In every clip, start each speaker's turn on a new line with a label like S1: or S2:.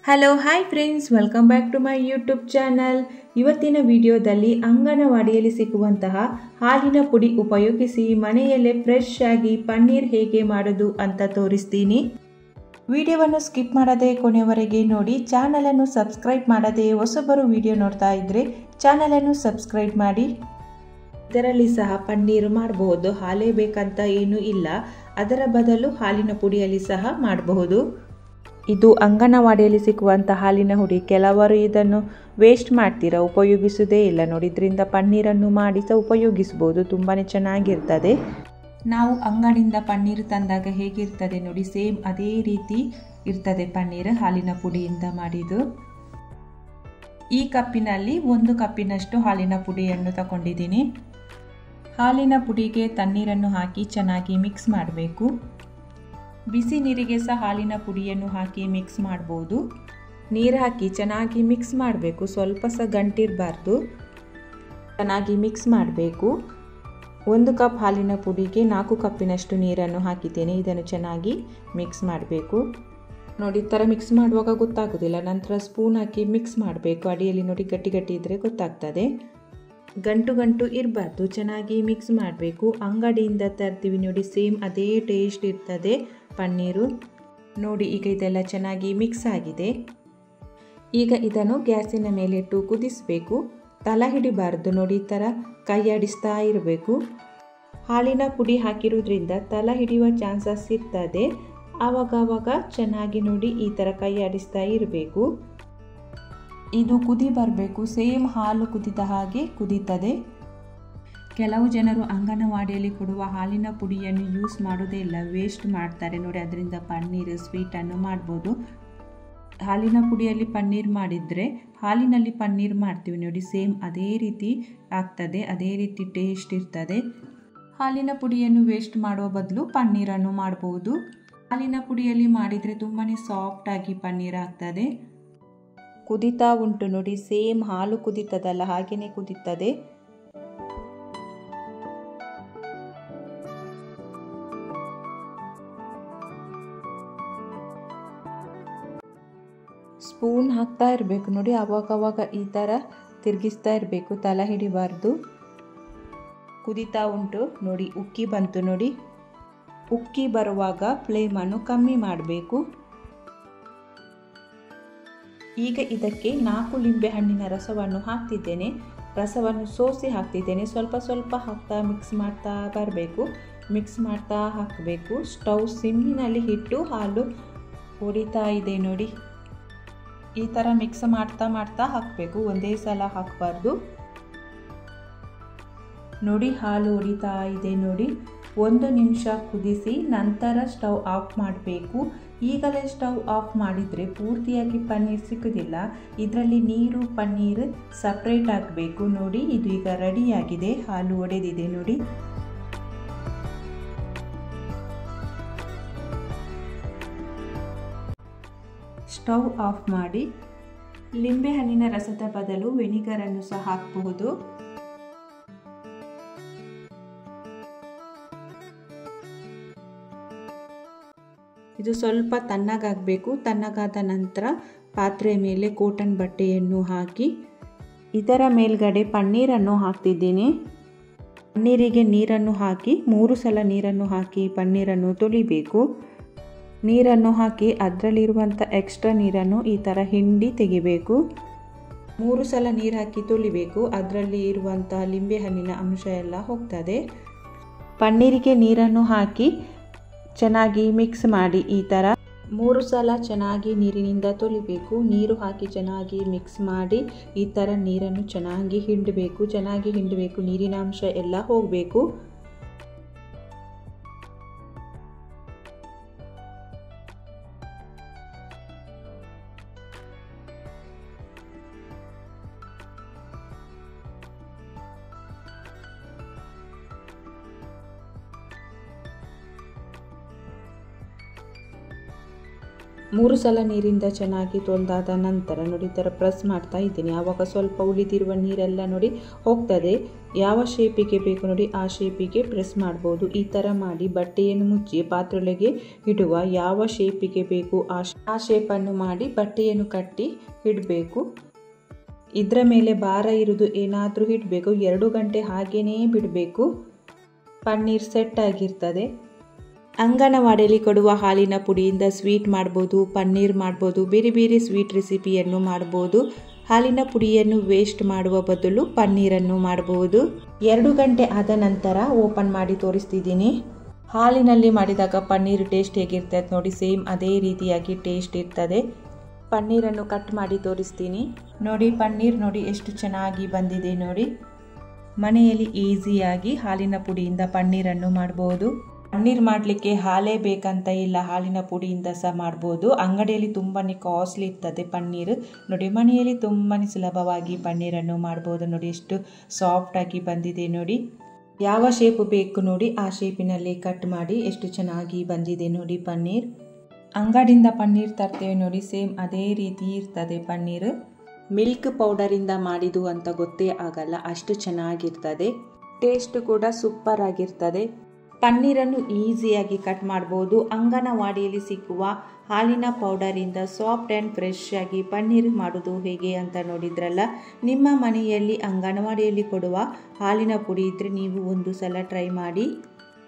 S1: Hello hi friends, welcome back to my YouTube channel. ಇವತ್ತಿನ ವಿಡಿಯೋದಲ್ಲಿ ಅಂಗನವಾಡಿಯಲ್ಲಿ ಸಿಗುವಂತಹ ಹಾಲಿನ ಪುಡಿ ಉಪಯೋಗಿಸಿ ಮನೆಯಲ್ಲೇ ಫ್ರೆಶ್ ಆಗಿ ಪನ್ನೀರ್ ಹೇಗೆ ಮಾಡೋದು ಅಂತ ತೋರಿಸ್ತೀನಿ. ವಿಡಿಯೋವನ್ನು ಸ್ಕಿಪ್ ಮಾಡದೆ ಕೊನೆಯವರೆಗೆ ನೋಡಿ. ಚಾನಲನ್ನು ಸಬ್ಸ್ಕ್ರೈಬ್ ಮಾಡದೆ ಹೊಸಬರು ವಿಡಿಯೋ ನೋಡ್ತಾ ಇದ್ರೆ ಚಾನಲನ್ನು ಸಬ್ಸ್ಕ್ರೈಬ್ ಮಾಡಿ. ಇದರಲ್ಲಿ ಸಹ ಪನ್ನೀರ್ ಮಾಡಬಹುದು, ಹಾಲೇ ಬೇಕಂತ ಏನೂ ಇಲ್ಲ. ಅದರ ಬದಲು ಹಾಲಿನ ಪುಡಿಯಲ್ಲಿ ಸಹ ಮಾಡಬಹುದು. ಇದು ಅಂಗನವಾಡಿಯಲ್ಲಿ ಸಿಗುವಂಥ ಹಾಲಿನ ಹುಡಿ. ಕೆಲವರು ಇದನ್ನು ವೇಸ್ಟ್ ಮಾಡ್ತೀರಾ, ಉಪಯೋಗಿಸುವುದೇ ಇಲ್ಲ. ನೋಡಿ, ಇದರಿಂದ ಪನ್ನೀರನ್ನು ಮಾಡಿ ಸಹ ಉಪಯೋಗಿಸ್ಬೋದು, ತುಂಬಾ ಚೆನ್ನಾಗಿರ್ತದೆ. ನಾವು ಅಂಗಡಿಯಿಂದ ಪನ್ನೀರ್ ತಂದಾಗ ಹೇಗಿರ್ತದೆ ನೋಡಿ, ಸೇಮ್ ಅದೇ ರೀತಿ ಇರ್ತದೆ ಪನ್ನೀರ್, ಹಾಲಿನ ಪುಡಿಯಿಂದ ಮಾಡಿದ್ದು. ಈ ಕಪ್ಪಿನಲ್ಲಿ 1 ಕಪ್ಪಿನಷ್ಟು ಹಾಲಿನ ಪುಡಿಯನ್ನು ತಗೊಂಡಿದ್ದೀನಿ. ಹಾಲಿನ ಪುಡಿಗೆ ತಣ್ಣೀರನ್ನು ಹಾಕಿ ಚೆನ್ನಾಗಿ ಮಿಕ್ಸ್ ಮಾಡಬೇಕು. ಬಿಸಿ ನೀರಿಗೆ ಸಹ ಹಾಲಿನ ಪುಡಿಯನ್ನು ಹಾಕಿ ಮಿಕ್ಸ್ ಮಾಡ್ಬೋದು. ನೀರು ಹಾಕಿ ಚೆನ್ನಾಗಿ ಮಿಕ್ಸ್ ಮಾಡಬೇಕು, ಸ್ವಲ್ಪ ಸಹ ಗಂಟಿರಬಾರ್ದು. ಚೆನ್ನಾಗಿ ಮಿಕ್ಸ್ ಮಾಡಬೇಕು. 1 ಕಪ್ ಹಾಲಿನ ಪುಡಿಗೆ 4 ಕಪ್ಪಿನಷ್ಟು ನೀರನ್ನು ಹಾಕಿದ್ದೇನೆ. ಇದನ್ನು ಚೆನ್ನಾಗಿ ಮಿಕ್ಸ್ ಮಾಡಬೇಕು. ನೋಡಿ, ಈ ಥರ ಮಿಕ್ಸ್ ಮಾಡುವಾಗ ಗೊತ್ತಾಗೋದಿಲ್ಲ. ನಂತರ ಸ್ಪೂನ್ ಹಾಕಿ ಮಿಕ್ಸ್ ಮಾಡಬೇಕು. ಅಡಿಯಲ್ಲಿ ನೋಡಿ ಗಟ್ಟಿ ಗಟ್ಟಿ ಇದ್ದರೆ ಗೊತ್ತಾಗ್ತದೆ. ಗಂಟು ಗಂಟು ಇರಬಾರ್ದು, ಚೆನ್ನಾಗಿ ಮಿಕ್ಸ್ ಮಾಡಬೇಕು. ಅಂಗಡಿಯಿಂದ ತರ್ತೀವಿ ನೋಡಿ, ಸೇಮ್ ಅದೇ ಟೇಸ್ಟ್ ಇರ್ತದೆ ಪನ್ನೀರು. ನೋಡಿ, ಈಗ ಇದೆಲ್ಲ ಚೆನ್ನಾಗಿ ಮಿಕ್ಸ್ ಆಗಿದೆ. ಈಗ ಇದನ್ನು ಗ್ಯಾಸಿನ ಮೇಲೆ ಇಟ್ಟು ಕುದಿಸಬೇಕು. ತಳ ಹಿಡಿಬಾರ್ದು. ನೋಡಿ, ಈ ಥರ ಕೈ ಆಡಿಸ್ತಾ ಇರಬೇಕು. ಹಾಲಿನ ಪುಡಿ ಹಾಕಿರೋದ್ರಿಂದ ತಳ ಹಿಡಿಯುವ ಚಾನ್ಸಸ್ ಇರ್ತದೆ. ಆವಾಗ ಚೆನ್ನಾಗಿ ನೋಡಿ ಈ ಥರ ಕೈ ಆಡಿಸ್ತಾ ಇರಬೇಕು. ಇದು ಕುದಿ ಬರಬೇಕು, ಸೇಮ್ ಹಾಲು ಕುದಿದ ಹಾಗೆ ಕುದೀತದೆ. ಕೆಲವು ಜನರು ಅಂಗನವಾಡಿಯಲ್ಲಿ ಕೊಡುವ ಹಾಲಿನ ಪುಡಿಯನ್ನು ಯೂಸ್ ಮಾಡೋದೇ ಇಲ್ಲ, ವೇಸ್ಟ್ ಮಾಡ್ತಾರೆ. ನೋಡಿ, ಅದರಿಂದ ಪನ್ನೀರ್ ಸ್ವೀಟನ್ನು ಮಾಡ್ಬೋದು. ಹಾಲಿನ ಪುಡಿಯಲ್ಲಿ ಪನ್ನೀರ್ ಮಾಡಿದರೆ ಹಾಲಿನಲ್ಲಿ ಪನ್ನೀರ್ ಮಾಡ್ತೀವಿ ನೋಡಿ, ಸೇಮ್ ಅದೇ ರೀತಿ ಆಗ್ತದೆ, ಅದೇ ರೀತಿ ಟೇಸ್ಟ್ ಇರ್ತದೆ. ಹಾಲಿನ ಪುಡಿಯನ್ನು ವೇಸ್ಟ್ ಮಾಡುವ ಬದಲು ಪನ್ನೀರನ್ನು ಮಾಡ್ಬೋದು. ಹಾಲಿನ ಪುಡಿಯಲ್ಲಿ ಮಾಡಿದರೆ ತುಂಬಾ ಸಾಫ್ಟಾಗಿ ಪನ್ನೀರ್ ಆಗ್ತದೆ. ಕುದೀತಾ ಉಂಟು ನೋಡಿ, ಸೇಮ್ ಹಾಲು ಕುದೀತದಲ್ಲ ಹಾಗೆಯೇ ಕುದೀತದೆ. ಸ್ಪೂನ್ ಹಾಕ್ತಾ ಇರಬೇಕು ನೋಡಿ, ಅವಾಗ ಈ ಥರ ತಿರುಗಿಸ್ತಾ ಇರಬೇಕು, ತಳ ಹಿಡಿಬಾರ್ದು. ಕುದೀತಾ ಉಂಟು ನೋಡಿ, ಉಕ್ಕಿ ಬಂತು ನೋಡಿ. ಉಕ್ಕಿ ಬರುವಾಗ ಫ್ಲೇಮನ್ನು ಕಮ್ಮಿ ಮಾಡಬೇಕು. ಈಗ ಇದಕ್ಕೆ 4 ಲಿಂಬೆ ಹಣ್ಣಿನ ರಸವನ್ನು ಹಾಕ್ತಿದ್ದೇನೆ. ರಸವನ್ನು ಸೋಸಿ ಹಾಕ್ತಿದ್ದೇನೆ. ಸ್ವಲ್ಪ ಹಾಕ್ತಾ ಮಿಕ್ಸ್ ಮಾಡ್ತಾ ಬರಬೇಕು. ಮಿಕ್ಸ್ ಮಾಡ್ತಾ ಹಾಕಬೇಕು. ಸ್ಟವ್ ಸಿಮ್ಮಿನಲ್ಲಿ ಇಟ್ಟು ಹಾಲು ಹೊಡಿತಾ ಇದೆ ನೋಡಿ. ಈ ಥರ ಮಿಕ್ಸ್ ಮಾಡ್ತಾ ಹಾಕಬೇಕು, ಒಂದೇ ಸಲ ಹಾಕಬಾರ್ದು. ನೋಡಿ, ಹಾಲು ಹೊಡಿತಾ ಇದೆ ನೋಡಿ. 1 ನಿಮಿಷ ಕುದಿಸಿ ನಂತರ ಸ್ಟವ್ ಆಫ್ ಮಾಡಬೇಕು. ಈಗಲೇ ಸ್ಟವ್ ಆಫ್ ಮಾಡಿದರೆ ಪೂರ್ತಿಯಾಗಿ ಪನ್ನೀರ್ ಸಿಗೋದಿಲ್ಲ. ಇದರಲ್ಲಿ ನೀರು ಪನ್ನೀರ್ ಸಪ್ರೇಟ್ ಆಗಬೇಕು. ನೋಡಿ, ಇದು ಈಗ ರೆಡಿಯಾಗಿದೆ, ಹಾಲು ಒಡೆದಿದೆ ನೋಡಿ. ಸ್ಟವ್ ಆಫ್ ಮಾಡಿ ಲಿಂಬೆಹಣ್ಣಿನ ರಸದ ಬದಲು ವೆನಿಗರನ್ನು ಸಹ ಹಾಕಬಹುದು. ಇದು ಸ್ವಲ್ಪ ತಣ್ಣಗಾಗಬೇಕು. ತಣ್ಣಗಾದ ನಂತರ ಪಾತ್ರೆ ಮೇಲೆ ಕಾಟನ್ ಬಟ್ಟೆಯನ್ನು ಹಾಕಿ ಇದರ ಮೇಲ್ಗಡೆ ಪನ್ನೀರನ್ನು ಹಾಕ್ತಿದ್ದೀನಿ. ಪನ್ನೀರಿಗೆ ನೀರನ್ನು ಹಾಕಿ 3 ಸಲ ನೀರನ್ನು ಹಾಕಿ ಪನ್ನೀರನ್ನು ತೊಳಿಬೇಕು. ನೀರನ್ನು ಹಾಕಿ ಅದರಲ್ಲಿರುವಂಥ ಎಕ್ಸ್ಟ್ರಾ ನೀರನ್ನು ಈ ಥರ ಹಿಂಡಿ ತೆಗಿಬೇಕು. 3 ಸಲ ನೀರು ಹಾಕಿ ತೊಳಿಬೇಕು, ಅದರಲ್ಲಿ ಇರುವಂಥ ಲಿಂಬೆಹಣ್ಣಿನ ಅಂಶ ಎಲ್ಲ ಹೋಗ್ತದೆ. ಪನ್ನೀರಿಗೆ ನೀರನ್ನು ಹಾಕಿ ಚೆನ್ನಾಗಿ ಮಿಕ್ಸ್ ಮಾಡಿ. ಈ ಥರ 3 ಸಲ ಚೆನ್ನಾಗಿ ನೀರಿನಿಂದ ತೊಳಿಬೇಕು. ನೀರು ಹಾಕಿ ಚೆನ್ನಾಗಿ ಮಿಕ್ಸ್ ಮಾಡಿ ಈ ಥರ ನೀರನ್ನು ಚೆನ್ನಾಗಿ ಹಿಂಡಬೇಕು. ನೀರಿನ ಅಂಶ ಎಲ್ಲ ಹೋಗಬೇಕು. 3 ಸಲ ನೀರಿಂದ ಚೆನ್ನಾಗಿ ತೊಳೆದಾದ ನಂತರ ನೋಡಿ ಈ ಥರ ಪ್ರೆಸ್ ಮಾಡ್ತಾ ಇದ್ದೀನಿ. ಆವಾಗ ಸ್ವಲ್ಪ ಉಳಿದಿರುವ ನೀರೆಲ್ಲ ನೋಡಿ ಹೋಗ್ತದೆ. ಯಾವ ಶೇಪಿಗೆ ಬೇಕು ನೋಡಿ ಆ ಶೇಪಿಗೆ ಪ್ರೆಸ್ ಮಾಡ್ಬೋದು. ಈ ಥರ ಮಾಡಿ ಬಟ್ಟೆಯನ್ನು ಮುಚ್ಚಿ ಪಾತ್ರೆಯೊಳಗೆ ಇಡುವ. ಯಾವ ಶೇಪಿಗೆ ಬೇಕು ಆ ಶೇಪನ್ನು ಮಾಡಿ ಬಟ್ಟೆಯನ್ನು ಕಟ್ಟಿ ಇಡಬೇಕು. ಇದರ ಮೇಲೆ ಭಾರ ಇರುವುದು ಏನಾದರೂ ಇಡಬೇಕು. 2 ಗಂಟೆ ಹಾಗೇನೇ ಬಿಡಬೇಕು. ಪನ್ನೀರ್ ಸೆಟ್ ಆಗಿರ್ತದೆ. ಅಂಗನವಾಡಿಯಲ್ಲಿ ಕೊಡುವ ಹಾಲಿನ ಪುಡಿಯಿಂದ ಸ್ವೀಟ್ ಮಾಡ್ಬೋದು, ಪನ್ನೀರ್ ಮಾಡ್ಬೋದು, ಬೇರೆ ಬೇರೆ ಸ್ವೀಟ್ ರೆಸಿಪಿಯನ್ನು ಮಾಡ್ಬೋದು. ಹಾಲಿನ ಪುಡಿಯನ್ನು ವೇಸ್ಟ್ ಮಾಡುವ ಬದಲು ಪನ್ನೀರನ್ನು ಮಾಡ್ಬೋದು. 2 ಗಂಟೆ ಆದ ನಂತರ ಓಪನ್ ಮಾಡಿ ತೋರಿಸ್ತಿದ್ದೀನಿ. ಹಾಲಿನಲ್ಲಿ ಮಾಡಿದಾಗ ಪನ್ನೀರ್ ಟೇಸ್ಟ್ ಹೇಗಿರ್ತದೆ ನೋಡಿ, ಸೇಮ್ ಅದೇ ರೀತಿಯಾಗಿ ಟೇಸ್ಟ್ ಇರ್ತದೆ. ಪನ್ನೀರನ್ನು ಕಟ್ ಮಾಡಿ ತೋರಿಸ್ತೀನಿ ನೋಡಿ. ಪನ್ನೀರ್ ನೋಡಿ ಎಷ್ಟು ಚೆನ್ನಾಗಿ ಬಂದಿದೆ ನೋಡಿ. ಮನೆಯಲ್ಲಿ ಈಸಿಯಾಗಿ ಹಾಲಿನ ಪುಡಿಯಿಂದ ಪನ್ನೀರನ್ನು ಮಾಡ್ಬೋದು. ಪನ್ನೀರ್ ಮಾಡಲಿಕ್ಕೆ ಹಾಲೇ ಬೇಕಂತ ಇಲ್ಲ, ಹಾಲಿನ ಪುಡಿಯಿಂದ ಸಹ ಮಾಡ್ಬೋದು. ಅಂಗಡಿಯಲ್ಲಿ ತುಂಬಾ ಕಾಸ್ಟ್ಲಿ ಇರ್ತದೆ ಪನ್ನೀರ್. ನೋಡಿ ಮನೆಯಲ್ಲಿ ತುಂಬಾ ಸುಲಭವಾಗಿ ಪನ್ನೀರನ್ನು ಮಾಡ್ಬೋದು. ನೋಡಿ ಎಷ್ಟು ಸಾಫ್ಟಾಗಿ ಬಂದಿದೆ ನೋಡಿ. ಯಾವ ಶೇಪ್ ಬೇಕು ನೋಡಿ ಆ ಶೇಪಿನಲ್ಲಿ ಕಟ್ ಮಾಡಿ ಎಷ್ಟು ಚೆನ್ನಾಗಿ ಬಂದಿದೆ ನೋಡಿ ಪನ್ನೀರ್. ಅಂಗಡಿಯಿಂದ ಪನ್ನೀರ್ ತರ್ತೇವೆ ನೋಡಿ, ಸೇಮ್ ಅದೇ ರೀತಿ ಇರ್ತದೆ ಪನ್ನೀರ್. ಮಿಲ್ಕ್ ಪೌಡರಿಂದ ಮಾಡಿದ್ದು ಅಂತ ಗೊತ್ತೇ ಆಗಲ್ಲ, ಅಷ್ಟು ಚೆನ್ನಾಗಿರ್ತದೆ. ಟೇಸ್ಟ್ ಕೂಡ ಸೂಪರ್ ಆಗಿರ್ತದೆ. ಪನ್ನೀರನ್ನು ಈಸಿಯಾಗಿ ಕಟ್ ಮಾಡ್ಬೋದು. ಅಂಗನವಾಡಿಯಲ್ಲಿ ಸಿಕ್ಕುವ ಹಾಲಿನ ಪೌಡರಿಂದ ಸಾಫ್ಟ್ ಆ್ಯಂಡ್ ಫ್ರೆಶ್ ಆಗಿ ಪನ್ನೀರ್ ಮಾಡೋದು ಹೇಗೆ ಅಂತ ನೋಡಿದ್ರಲ್ಲ. ನಿಮ್ಮ ಮನೆಯಲ್ಲಿ ಅಂಗನವಾಡಿಯಲ್ಲಿ ಕೊಡುವ ಹಾಲಿನ ಪುಡಿ ಇದ್ದರೆ ನೀವು ಒಂದು ಸಲ ಟ್ರೈ ಮಾಡಿ.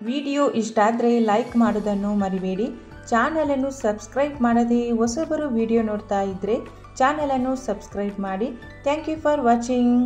S1: ವಿಡಿಯೋ ಇಷ್ಟ ಆದರೆ ಲೈಕ್ ಮಾಡೋದನ್ನು ಮರಿಬೇಡಿ. ಚಾನಲನ್ನು ಸಬ್ಸ್ಕ್ರೈಬ್ ಮಾಡದೆ ಹೊಸಬರು ವಿಡಿಯೋ ನೋಡ್ತಾ ಇದ್ದರೆ ಚಾನಲನ್ನು ಸಬ್ಸ್ಕ್ರೈಬ್ ಮಾಡಿ. Thank you for watching.